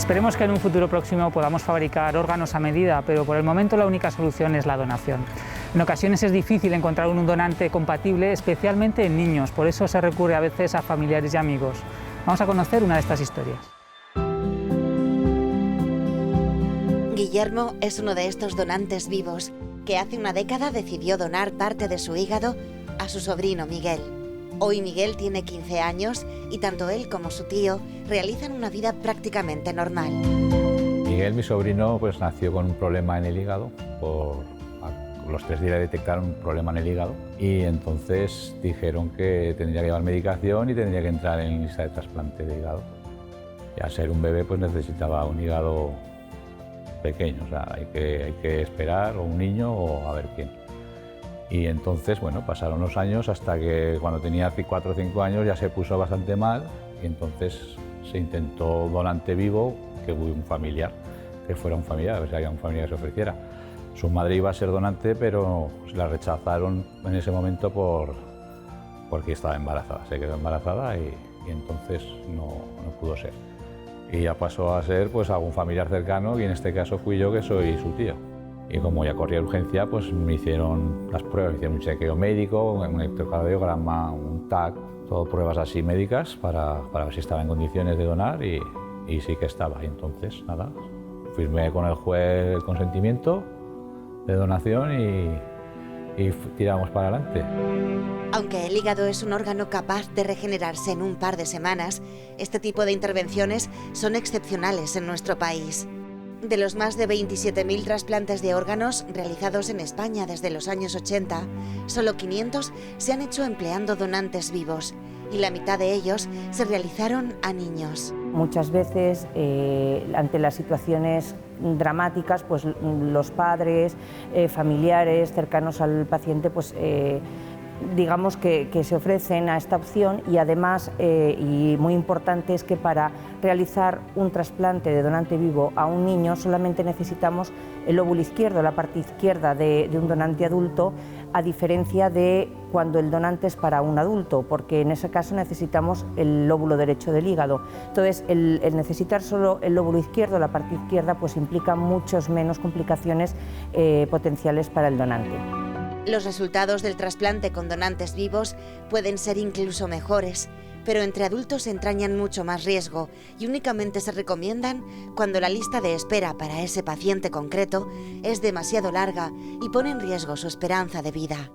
Esperemos que en un futuro próximo podamos fabricar órganos a medida, pero por el momento la única solución es la donación. En ocasiones es difícil encontrar un donante compatible, especialmente en niños, por eso se recurre a veces a familiares y amigos. Vamos a conocer una de estas historias. Guillermo es uno de estos donantes vivos que hace una década decidió donar parte de su hígado a su sobrino Miguel. Hoy Miguel tiene 15 años y tanto él como su tío realizan una vida prácticamente normal. Miguel, mi sobrino, pues nació con un problema en el hígado. A los 3 días le detectaron un problema en el hígado y entonces dijeron que tendría que llevar medicación y tendría que entrar en lista de trasplante de hígado. Y al ser un bebé, pues necesitaba un hígado pequeño, o sea, hay que esperar, o un niño, o a ver quién. Y entonces, bueno, pasaron los años hasta que cuando tenía 4 o 5 años ya se puso bastante mal y entonces se intentó donante vivo, que hubo un familiar, que fuera un familiar, a ver si había un familiar que se ofreciera. Su madre iba a ser donante, pero la rechazaron en ese momento porque estaba embarazada, se quedó embarazada y entonces no pudo ser. Y ya pasó a ser pues algún familiar cercano y en este caso fui yo, que soy su tío. Y como ya corría urgencia, pues me hicieron las pruebas, me hicieron un chequeo médico, un electrocardiograma, un TAC, todo pruebas así médicas para ver si estaba en condiciones de donar y sí que estaba. Y entonces, nada, firmé con el juez el consentimiento de donación y tiramos para adelante. Aunque el hígado es un órgano capaz de regenerarse en un par de semanas, este tipo de intervenciones son excepcionales en nuestro país. De los más de 27.000 trasplantes de órganos realizados en España desde los años 80, solo 500 se han hecho empleando donantes vivos y la mitad de ellos se realizaron a niños. Muchas veces, ante las situaciones dramáticas, pues los padres, familiares cercanos al paciente, pues digamos que se ofrecen a esta opción y además, y muy importante, es que para realizar un trasplante de donante vivo a un niño solamente necesitamos el lóbulo izquierdo, la parte izquierda de un donante adulto, a diferencia de cuando el donante es para un adulto, porque en ese caso necesitamos el lóbulo derecho del hígado. Entonces, el necesitar solo el lóbulo izquierdo, la parte izquierda, pues implica muchos menos complicaciones potenciales para el donante. Los resultados del trasplante con donantes vivos pueden ser incluso mejores, pero entre adultos entrañan mucho más riesgo y únicamente se recomiendan cuando la lista de espera para ese paciente concreto es demasiado larga y pone en riesgo su esperanza de vida.